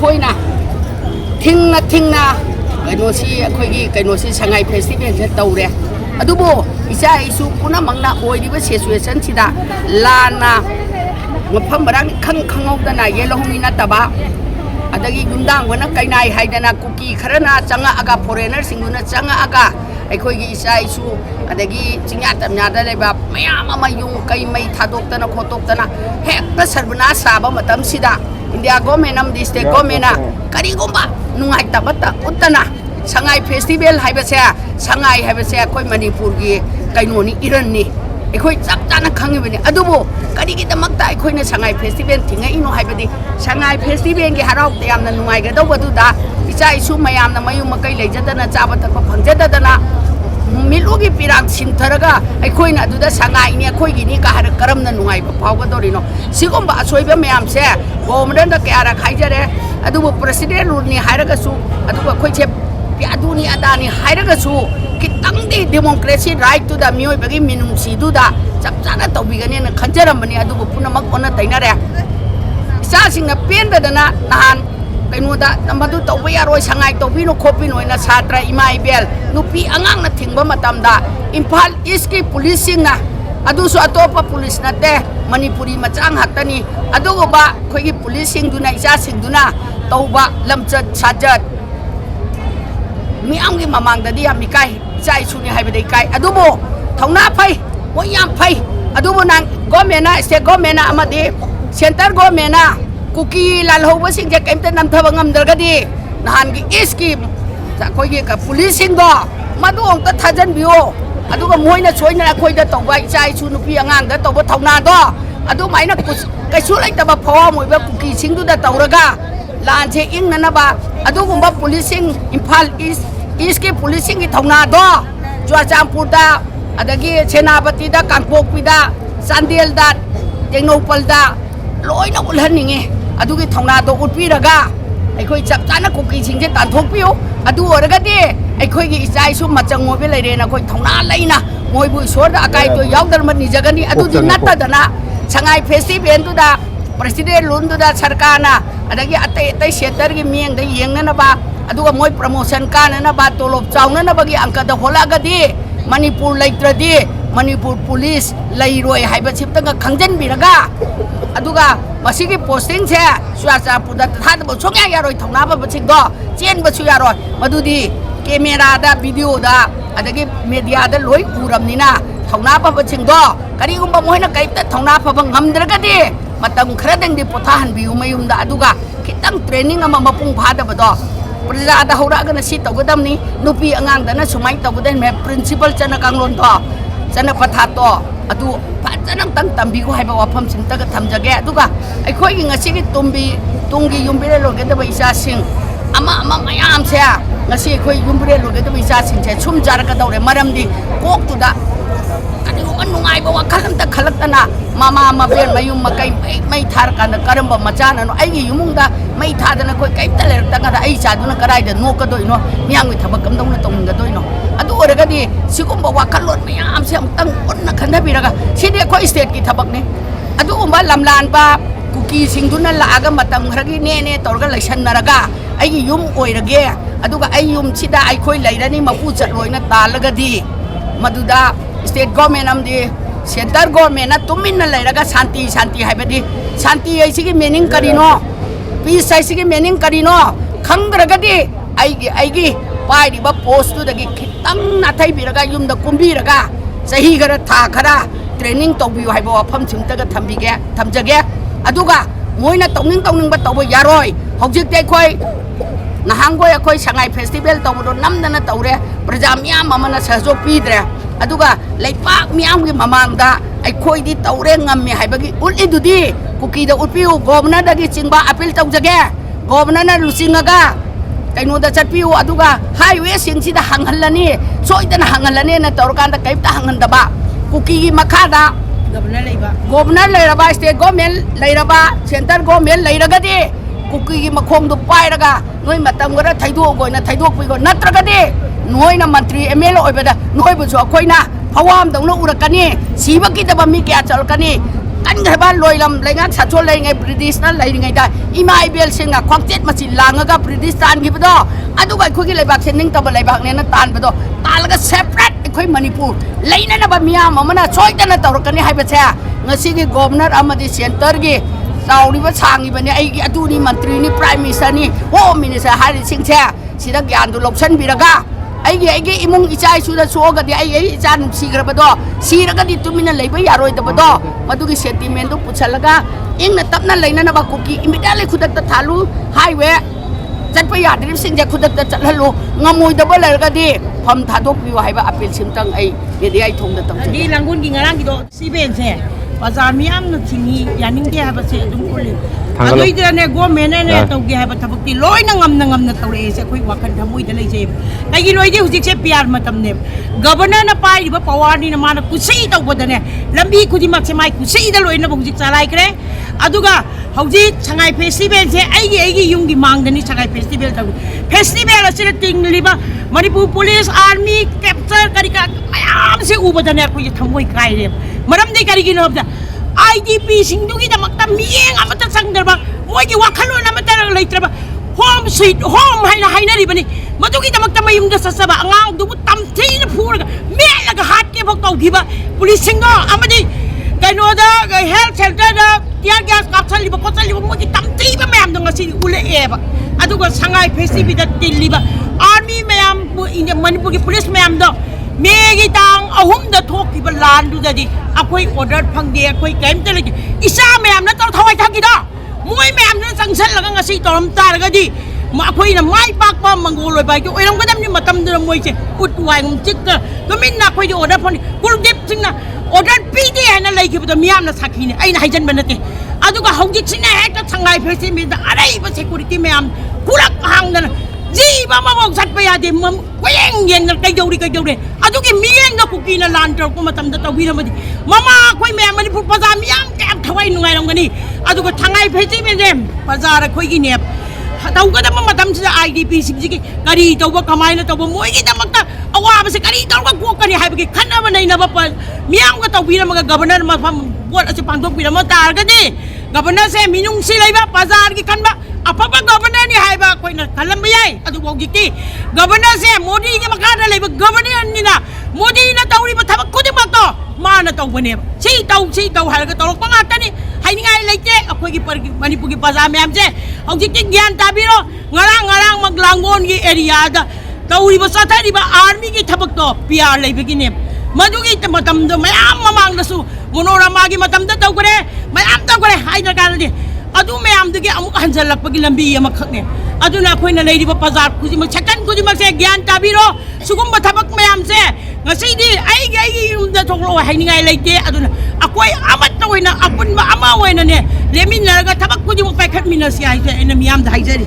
खोइना थिंगना कइनोसी अखोइगी कइनोसी Sangai festival से तौरे अदुबो इसा issue पुना मंगना ओइदिबा सिचुएशन सिदा लाना मफम बरांग खंगौदना येलोमी नतबा अदगी गुंदांग वना कइनाई हाइदना कुकी खरना चंगा आगा फॉरेनर सिंगुना चंगा आगा अखोइगी इसा इशू अदगी चिंगा तमनादा लेबा मयाम अमा युंग कई मई थादोक्तना खोतोक्तना हेक्ता सर्वना साबा मतम सिदा इंडिया गवर्नमेंट अमदि स्टेट गवर्नमेंट करिगुंबा नुंगाइतबता उत्तना संगाई फेस्टिवल हाइबसे संगाई हाइबसे अखोइ मणिपुर की कइनोनी इरननी अखोइ चप चाना खंगिबनी अदुबो करिगिदमक्ता अखोइना संगाई फेस्टिवल थिंगइनो हाइबदी संगाई फेस्टिवल की हराउते यामना नुंगाइगदौबदुदा इचा इशू मयामना मयु मकई लेजदना चाबा थकपा फंगजदना मिलुगी पिराग सिंथरगा अखोइना अदुदा संगाइनी अखोइगिनी का हर करमना नुंगाइबा फावगदोरिनो सिगुंबा असोइबा मयामसे गवर्नमेंट क्यारा खाइजरे अदुबो प्रेसिडेंट रूलनी हाइरगसु अदुबा अखोइसे अदुनी अदानी हाइरगसु कितंगदी डेमोक्रेसी राइट टू द मियोइबगी मिनुंसीदुदा चपचाना तौबिगनेना खंजरमबनी अदुबो पुनमक ओना तैनारे इसासिंगना पेंददना नहान कइनोदा नमदु तौबा यारोय संगाई तौबिनो खोपिनोइना छात्र इमा इबेल नुपी अंगांगना थिंगबा मतमदा इम्फाल ईस्ट की पुलिसिंगना अदुसु अतोपा पुलिस नते मणिपुरी मचांग हातनी अदुगोबा खोइगी पुलिसिंगदुना इसासिंगदुना तौबा लमचत साजत मियामगी ममांगददी याम इकाई इचा इशुनी हाइबदे इकाई अदुबो थौना फै वो याम फै अदुबो नांग गवर्नमेंटना स्टेट गवर्नमेंटना अमदि सेंटर गवर्नमेंटना कुकी लालहौबसिंग जे कैमते नमथबा ngamdrgadi नहानगी ईस्ट की अखोइगी का पुलिसिंगदो मदु ओंता थाजनबियो अदुगा मोइना सोइना अखोइदा तौबा इचा इशु नुपी अंगांगदा तौबा थौनादो अदुमाइना कैसु लैतबा फवा मोइबा कुकी सिंगदुदा तौरगा लानसे इंगनबा अदुगुंबा पुलिसिंग इम्फाल ईस्ट की पुलिसिंग की थौनादो चुआचामपुरदा अदगी सेनापतिदा कांगपोकपिदा चांदेलदा टेंगनौपलदा लोइना उलहनिंगे अदुगी थौनादो उटपिरगा अखोइ चपचाना कुकी सिंगजे तानथोकपियो अदु ओरगदि अखोइगी इचा इशु मचंग मोबे लैरेना अखोइ थौना लैना मोइबु ईश्वरदा अकाइतो यावदरम निजगनी अदुदि नत्तदना संगाई फेस्टिवल प्रेसिडेंट लुंदुदा सरकारना अदगी अतै अतै सेक्टर की मियंगदा येंगनबा अदुगा मोइ प्रमोशन काननबा तोलोब चाउननबगी अंकदा होलागदि मणिपुर लैत्रदि मणिपुर पुलिस लैरोय हाइबसिप्तंगा खंजनबिरगा अदुगा मसिगी पोस्टिंग से सुयाचापुरदा थादबो सोंया यारोय थौनाबा बसिगदो चेनबसु यारोय मदुदी कैमरादा वीडियोदा अदगी मीडियादा लोय उरमनिना थौनाबा बसिगदो करिगुंबा मोइना कैता थौनाफा ngamdrgadi मतम खरदंगदी पोथाहनबियु मयुमदा अदुगा खितंग ट्रेनिंग अमा मपुंग फादबदो प्रजादा हौरागना सि तौगदमनी नुपी अंगांगदना सुमाइ तौगदन मे प्रिंसिपल चना कांगलोन तो चना पथातो अदु फाजनंग तंग तंबिगु हाइबा वाफम सिंतगा थमजगे अदुगा अखोइगी ngasiगी तुंगी युमबिरे लोगेदबा इसासिंग अमा मयाम से ngasi अखोइ युमबिरे लोगेदबा इसासिंग से सुम जारकदौरे मरमदी कोकतुदा नुंगाइबा वखल अमता खलक्तना मामा मबेन मयुम मकई मई थार कान करंबा मचाननो आइगी युमुंगदा मई थादना कोइ कैता लेरक्तंगा आई चादुना कराइदा नोकदोइनो मियांगि थबक कमदौना तौंगदोइनो अदु ओरगदि सिगुंबा वखलोन मयाम से अमतंग उन्ना खंदबिरगा सिदे कोइ स्टेट की थबकने अदु उंबा लमलानबा कुकी सिंगदुना लागा मतम खरगी नेने तौरगा लैसननरगा आइगी युम ओइरगे अदुगा आई युम सिदा आइखोइ लैरनी मपु चलोइना तालगदि मदुदा state government अमदि centre government Tumin लैरगा शांति हाइबदि शांति ऐसिगी मीनिंग करिनो पीस ऐसिगी मीनिंग करिनो खंगरगदि आइगी पाइरिबा पोस्टुदगी खितंग नाथैबिरगा युमदा कुंबिरगा सही खरा था खरा ट्रेनिंग तौबियो हाइबा वाफम सिंतगा थमजगे अदुगा मोइना तौनिंगबा तौबा यारोय हौजिकते अखोइ नहांगोय अखोइ संगाई फेस्टिवल तौबदो नमदना तौरे प्रजा मियाम अमना सहयोग पीद्रे अदुगा लैपाक मियामगी ममांगदा अखोइदी तौरे ngam हाइबगी उलिदुदी कुकीदा उपियो गवर्नरदगी चिंबा अपील तौजगे गवर्नरना लुसिंगगा कइनोदा चटपियो अदुगा हाईवे सिंगसिदा हंगहलनी सोइदना हंगहलनी ना तौरकांदा कैप्ता हंगनदबा कुकीगी मखादा गवर्नर लैरबा स्टेट गवर्नमेंट लैरबा सेंटर गवर्नमेंट लैरगदी कुकीगी मखोंदु पाइरगा नोइ मतम गरा थैदोगोइना थैदोकपिगो नत्रगदी नोइना मंत्री एमएल ओइबदा नोइबुसु अखोइना फवाम दौना उरकनी सिबकी दबा मी क्या चलकनी กันไงบ้านลอยลำไรงั้นสัตว์ชนไรไงบริติชนั่นไรไงได้อีมาไอเบลเซงอ่ะความเจ็ดมาสิลางกับบริติชตานกี่ปะดออันดูไปคุยกันไรบางเส้นนิ่งตะบันไรบางเนี่ยนั่นตานปะดอตานแล้วก็เซปเรตคุยมณิปุรไรนั่นนะบะมีอามันน่ะช่วยกันนะต่อกันนี่ให้ไปแช่เงินสิ่งที่กบนัดอามาดิเซนเตอร์กี่เรานี่ว่าช่างอีบันเนี่ยไอ้อดูนี่มันตรีนี่พรายมิสเตอร์นี่โฮมินิสเตอร์ให้สิ่งแช่สิ่งที่การดูลบเส้นบีระกาไอ้อิมุงอิจายสุดาชัวกันดิไอ้อิจานสีกระปะดอสีระกันดิตุมินันเลยไปยารอยตะปะดอมาดูกิเซติเมนต์ตุปุชลละกาเองน่ะตับนั่นเลยนั่นนะบักกุกีอิมิดาเลยขุดตะทาลูไฮเวย์จัดไปยาดริบสิ่งจะขุดตะจัดฮัลโหลงามวยตะบัลเลยก็ดีพร้อมทาดกวิวให้ว่าอภิลชิมตังไอ้เดี๋ยวไอ้ทงตะตังดีหลังกุนกินงานกิโดซีเบนเซ่ภาษามีอันนั้นสิ่งนี้ยานิ่งเดียบเซ่ดุงกุลีอันนี้เดี๋ยวเนี่ยกูเมนเนี่ยตัวแกแบบทับตีลอยนั่งงำตัวเองเซ่คุยว่ากันทำมุ้ยเดี๋ยวเลยเซ่ไอ้กินลอยเดียวจิเซ่พิอาร์มาทำเนี่ยกับบนั้นนะไปดิบปาวานี่นะมานะกุศลตัวบดเนี่ยลำบีคุดิมักเซ่ไม่กุศลเดี๋ยวลอยนะบุกจิสลายกันเลยอะดูก้าเขาจีช่างไอเฟสติวัลเซ่ไอ้ยุ่งกี่มังเดนี่ช่างไอเฟสติวัลตัวเฟสติวัลอะไรติงลิบะมันนี่ปูลิสอาร์มี่แคปเตอร์กันดิกันไอ้อามเซ่อุบะเนี่ยคุยทำมุ้ยใครเนี่ยมาดามดีกันดิกินเอาจ้ะIDP สิ่งที่จะมักทำมีเองอามาตัดสังเดอร์บ้างว่ากี่ว่าขลุ่นอามาตัดอะไรตระบ้างโฮมสวีทโฮมให้นะดิบันนี่มาดูกี่จะมักทำมายุ่งจะสับงาดูบุตรที่นะพูดกันเมียแล้วก็ฮัดกี่พวกเก่าที่บ้า police สิงห์อามาดิกันโน่ด้ากัน health center ด้าที่อาร์กับสันลิบก็สันลิบมันกี่ทำที่บ้าแม่มตรงนั้นสิอุเล่บ้าอะดูก็สังไงเฟสติวัลที่ลิบ army แม่มอินเดียมันปุ่น police แม่มด้าเมียกี่ตังเอาหุ่นเดือดทอกที่บ้านลานดูได้ดิอาคุยออเดอร์พังเดียคุยเกมแต่ละทีอิสาแม่มนั่นต้องทำไมทักกี่ดอกมวยแม่มนั่นสังเสริญแล้วก็งาสีตอมตาแล้วก็ดีมาคุยน่ะไม่ปากป้อมมังโกลอยไปก็ไอ้น้องก็ทำนี่มาทำเดือดมวยเช่อุดวายงมจิกก็ไม่น่าคุยดีออเดอร์พังกูรู้ดิบจริงนะออเดอร์ปีดีให้นั่นเลยคือตัวเมียมนั่นสักทีเนี่ยไอ้นายจันเป็นนั่นเองอาดูก็หงจิกสินะก็ทางไงเพรสมีแต่อะไรภาษาคุริตี้แม่มกูรักหางนั่นจีบ้ามาบอกสัตว์ไปอาเดมก็ยังเย็นกันเกยดูดิอาดูกี่เมียนก็คุกินลานเจอกูมาทำตัววินาทีมาคุยแม่มันพูดภาษาเมียมแกมทวายหนุ่ยลงกันนี่อาดูก็ทางไงเพจไม่เต็มภาษาอะไรคุยกินเนี่ยเราก็ต้องมาทำสิ่ง IDP สิ่งที่การีตัวว่าขมายนะตัวว่ามวยกี่ตั้งมักตาเอาว่าภาษาการีตัวว่ากูกันนี่ให้ไปกี่ขันอะไรในนับว่าเมียมก็ตัววินาทีกับนั้นมาทำวัดอาชีพปังตัววินาทีตากันนี่กับนั้นเสียมีนุ่งสิเลยบ้าภาษากี่ขันบ้าapa governor ni hai ba koi na kalam bayai adu bog jiki governor se modi ni makana le governor ni na modi na tauri ba thabak ko di ba to ma na to bane si tau hai ga to ko ngata ni hai ni ngai leite akoi ki Manipur ki baza me am je hong jiki gyan ta bi ro ngarang maglangon gi area da tauri ba sa thai di ba army ki thabak to PR le bi ki ne madu ki matam do mayam mamang da su monorama gi matam da taw ko re mayam taw ko re hai na ka di adu mayam dagi amuk hanjalak pagi lambi yamak ne adu na koi na lady ba pazar kuji mag chakan kuji mag se gyan tabiro sugum bathabak mayam se ngasi di ai yung da thoklo hai ni ngai leite adu na akoi amat na wai na apun ma ama wai na ne lemin na ga thabak kuji mag pai khat minas ya ina miyam da hai jari